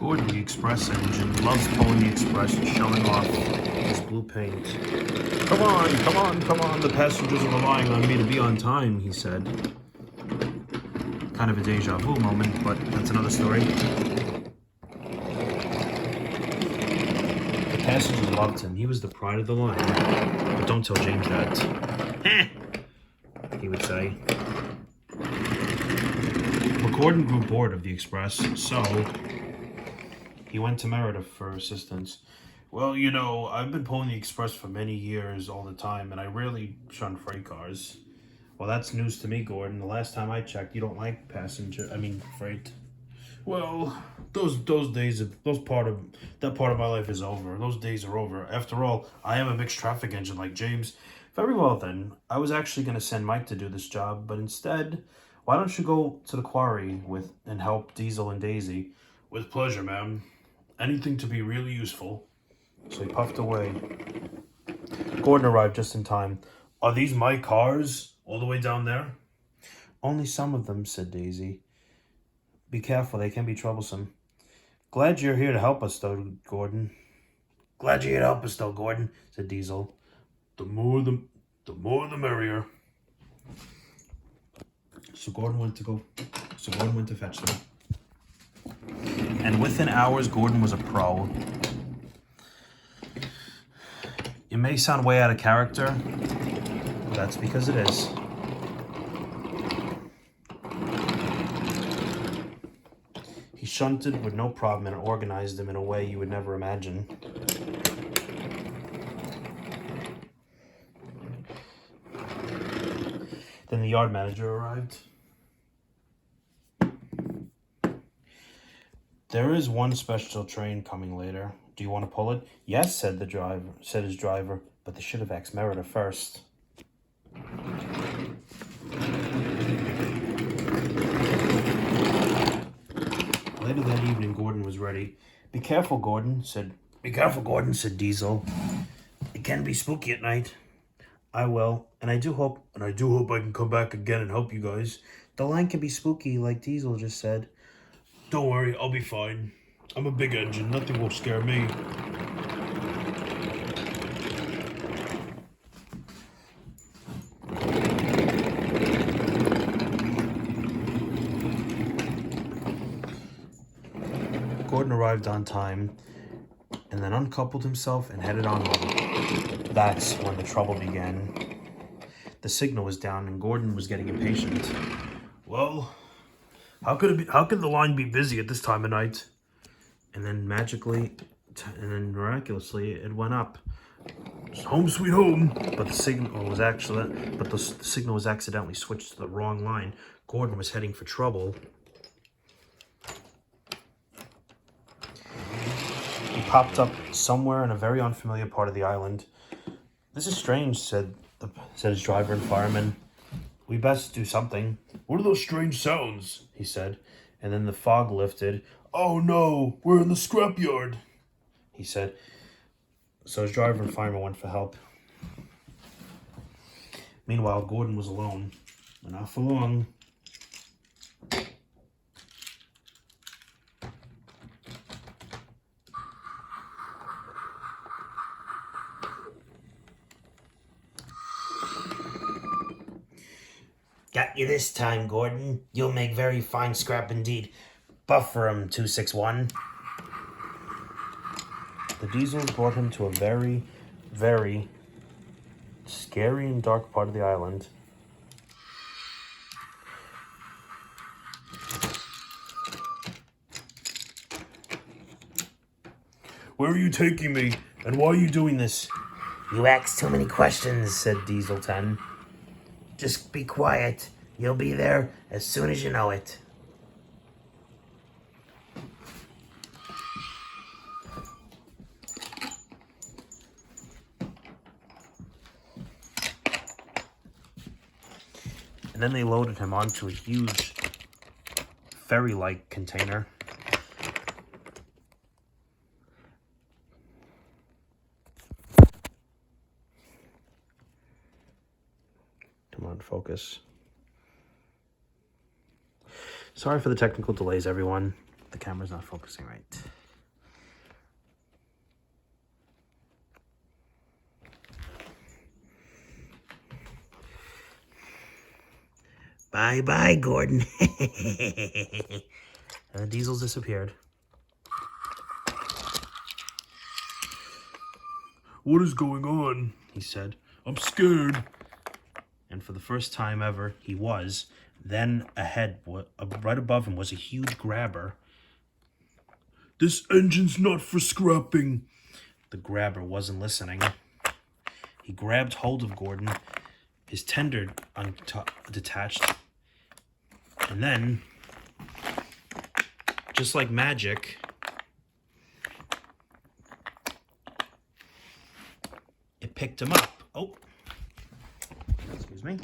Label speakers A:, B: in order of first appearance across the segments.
A: Gordon, the express engine, loves pulling the express and showing off his blue paint. Come on, come on, come on, the passengers are relying on me to be on time, he said. Kind of a deja vu moment, but that's another story. The passengers loved him. He was the pride of the line. But don't tell James that. Heh, he would say. But Gordon grew bored of the express, so he went to Meredith for assistance. Well, you know, I've been pulling the express for many years all the time, and I rarely shun freight cars. Well, that's news to me, Gordon. The last time I checked, you don't like freight. Well, that part of my life is over. Those days are over. After all, I am a mixed traffic engine like James. Very well then. I was actually going to send Mike to do this job, but instead, why don't you go to the quarry and help Diesel and Daisy? With pleasure, ma'am. Anything to be really useful. So he puffed away. Gordon arrived just in time. Are these my cars? All the way down there? Only some of them, said Daisy. Be careful, they can be troublesome. Glad you're here to help us, though, Gordon. Glad you're here to help us, though, Gordon, said Diesel. The more the merrier. So Gordon went to fetch them. And within hours, Gordon was a pro. It may sound way out of character, but that's because it is. He shunted with no problem and organized them in a way you would never imagine. Then the yard manager arrived. There is one special train coming later. Do you want to pull it? Yes, said his driver, but they should have asked Meredith first. Later that evening, Gordon was ready. Be careful, Gordon, said Diesel. It can be spooky at night. I will, and I do hope I can come back again and help you guys. The line can be spooky, like Diesel just said. Don't worry, I'll be fine. I'm a big engine, nothing will scare me. Gordon arrived on time and then uncoupled himself and headed on home. That's when the trouble began. The signal was down and Gordon was getting impatient. Well, how could the line be busy at this time of night? And then miraculously, it went up. It's home sweet home. But the signal was accidentally switched to the wrong line. Gordon was heading for trouble. He popped up somewhere in a very unfamiliar part of the island. This is strange, said his driver and fireman. We best do something. What are those strange sounds? He said. And then the fog lifted. Oh no, we're in the scrapyard, he said. So his driver and fireman went for help. Meanwhile, Gordon was alone. But not for long. Got you this time, Gordon. You'll make very fine scrap indeed. Buffer him, 261. The Diesels brought him to a very, very scary and dark part of the island. Where are you taking me? And why are you doing this? You ask too many questions, said Diesel 10. Just be quiet. You'll be there as soon as you know it. And then they loaded him onto a huge ferry-like container. Come on, focus. Sorry for the technical delays, everyone. The camera's not focusing right. Bye-bye, Gordon. Diesel's disappeared. "What is going on?" he said. "I'm scared." And for the first time ever, he was. Then ahead, right above him, was a huge grabber. "This engine's not for scrapping." The grabber wasn't listening. He grabbed hold of Gordon, his tender detached, and then, just like magic, it picked him up. Oh, excuse me.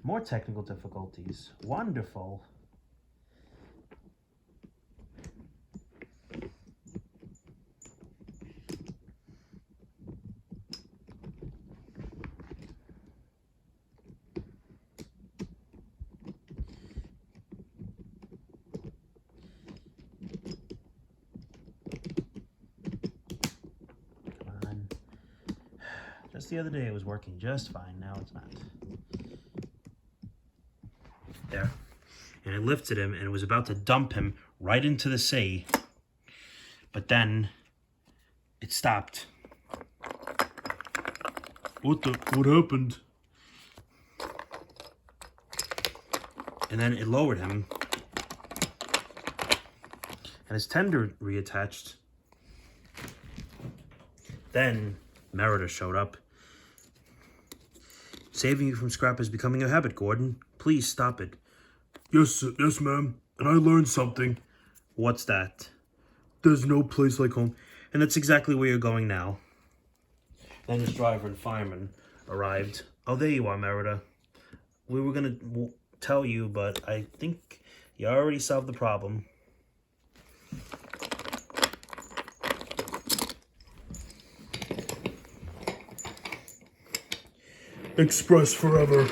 A: More technical difficulties. Wonderful. Come on. Just the other day it was working just fine. Now it's not. There. And it lifted him and it was about to dump him right into the sea. But then it stopped. What happened? And then it lowered him. And his tender reattached. Then Merida showed up. "Saving you from scrap is becoming a habit, Gordon. Please stop it." Yes, ma'am. And I learned something." "What's that?" "There's no place like home." "And that's exactly where you're going now." Then his driver and fireman arrived. "Oh, there you are, Merida. We were going to tell you, but I think you already solved the problem." "Express forever."